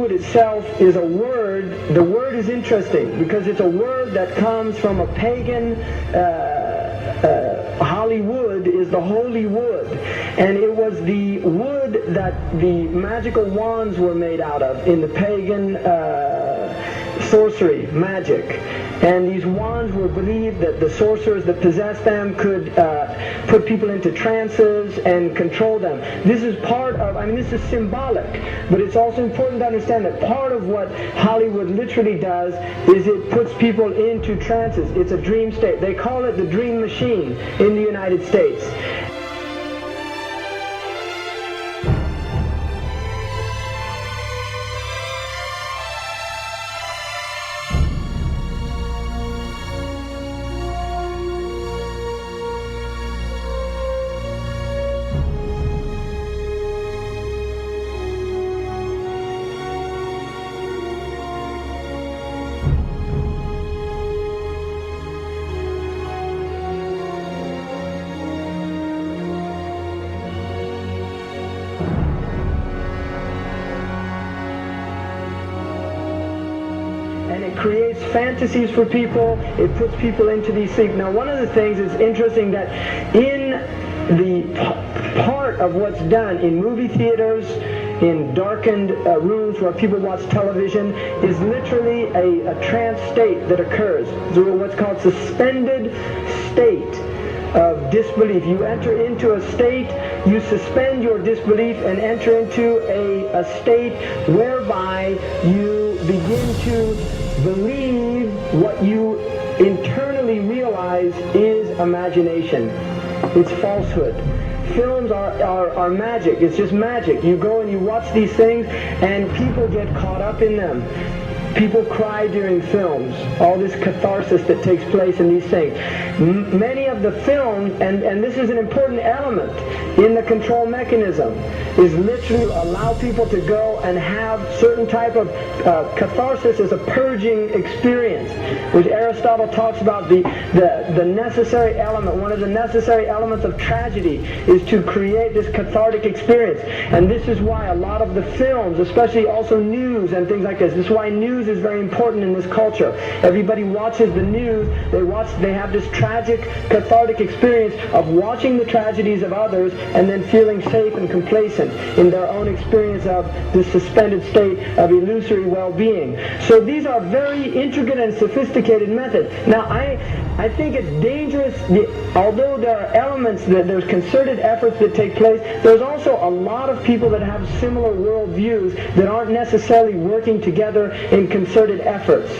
Hollywood itself is a word. The word is interesting because it's a word that comes from a pagan. Hollywood is the holy wood, and it was the wood that the magical wands were made out of in the pagan sorcery, magic. And these wands were believed that the sorcerers that possessed them could put people into trances and control them. This is part of, this is symbolic, but it's also important to understand that part of what Hollywood literally does is it puts people into trances. It's a dream state. They call it the dream machine in the United States. And it creates fantasies for people. It puts people into these things. Now, one of the things is interesting that in the part of what's done in movie theaters, in darkened rooms where people watch television, is literally a trance state that occurs. So what's called suspended state of disbelief. You enter into a state, you suspend your disbelief and enter into a state whereby you begin to believe what you internally realize is imagination. It's falsehood. Films are magic. It's just magic. You go and you watch these things and people get caught up in them. People cry during films, all this catharsis that takes place in these things. Many of the films, and this is an important element in the control mechanism, is literally allow people to go and have certain type of catharsis as a purging experience, which Aristotle talks about the necessary element. One of the necessary elements of tragedy is to create this cathartic experience. And this is why a lot of the films, especially also news and things like this is why news is very important in this culture. Everybody watches the news, they have this tragic, cathartic experience of watching the tragedies of others and then feeling safe and complacent in their own experience of this suspended state of illusory well-being. So these are very intricate and sophisticated methods. Now, I think it's dangerous, although there are elements, there's concerted efforts that take place, there's also a lot of people that have similar worldviews that aren't necessarily working together in concerted efforts.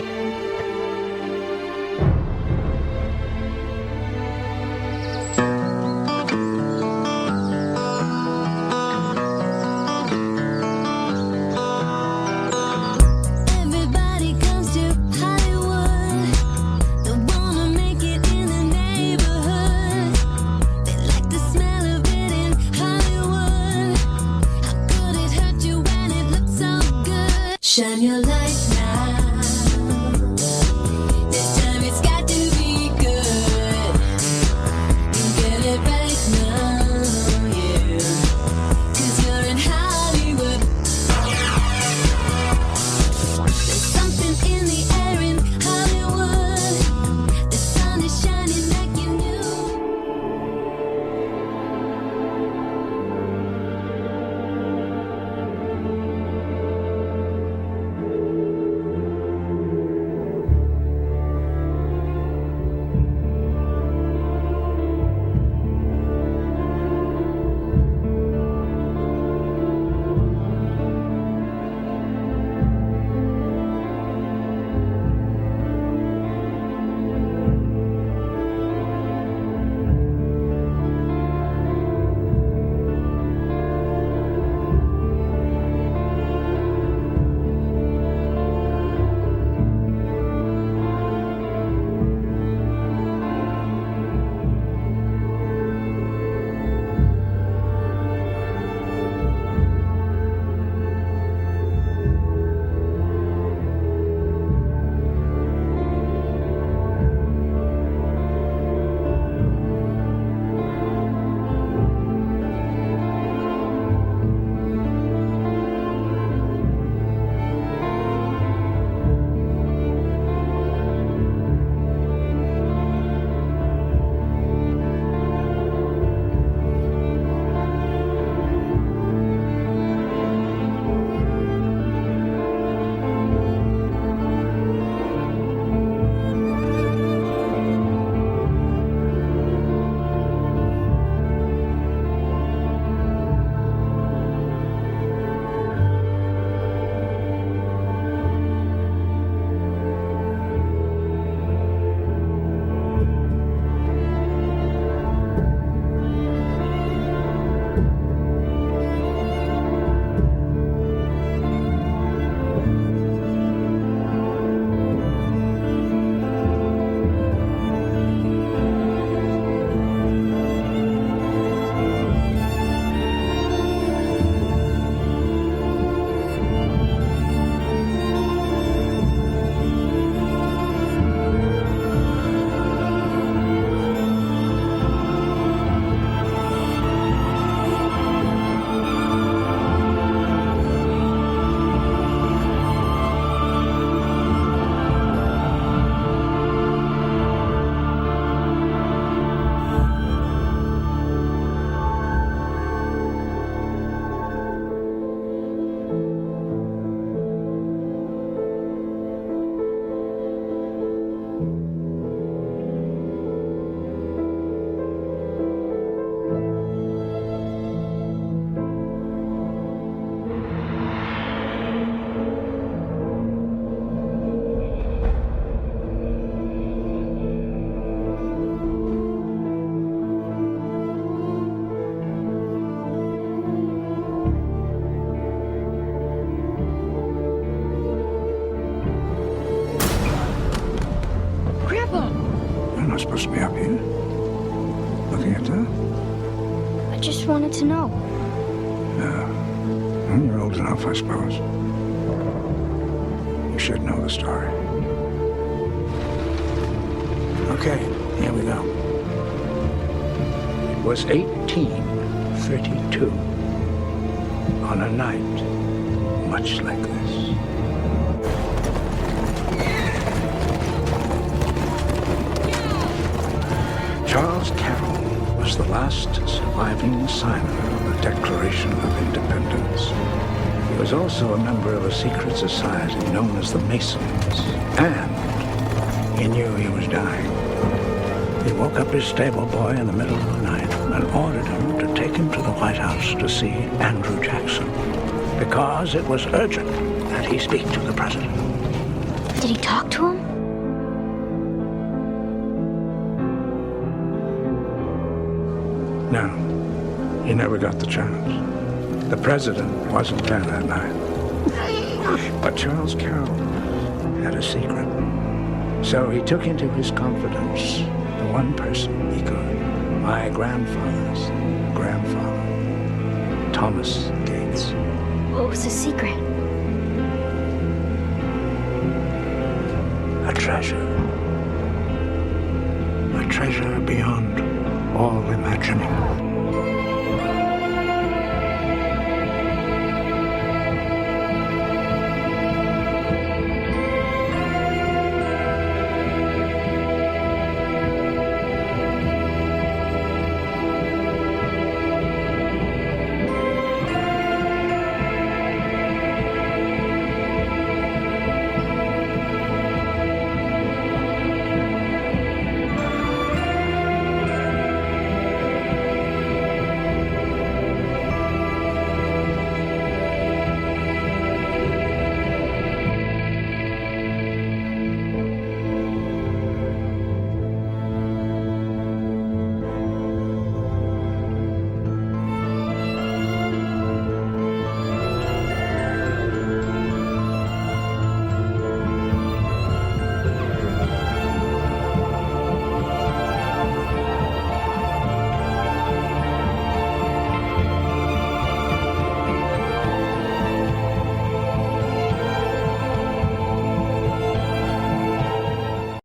Shine your light now. not supposed to be up here. Looking at that? I just wanted to know. Yeah. Well, you're old enough, I suppose. You should know the story. Okay, here we go. It was 1832. On a night much like this. Charles Carroll was the last surviving signer of the Declaration of Independence. He was also a member of a secret society known as the Masons, and he knew he was dying. He woke up his stable boy in the middle of the night and ordered him to take him to the White House to see Andrew Jackson, because it was urgent that he speak to the president. Did he talk to him? No, he never got the chance. The president wasn't there that night. But Charles Carroll had a secret. So he took into his confidence the one person he could. My grandfather's grandfather, Thomas Gates. What was the secret? A treasure. A treasure beyond all imagining.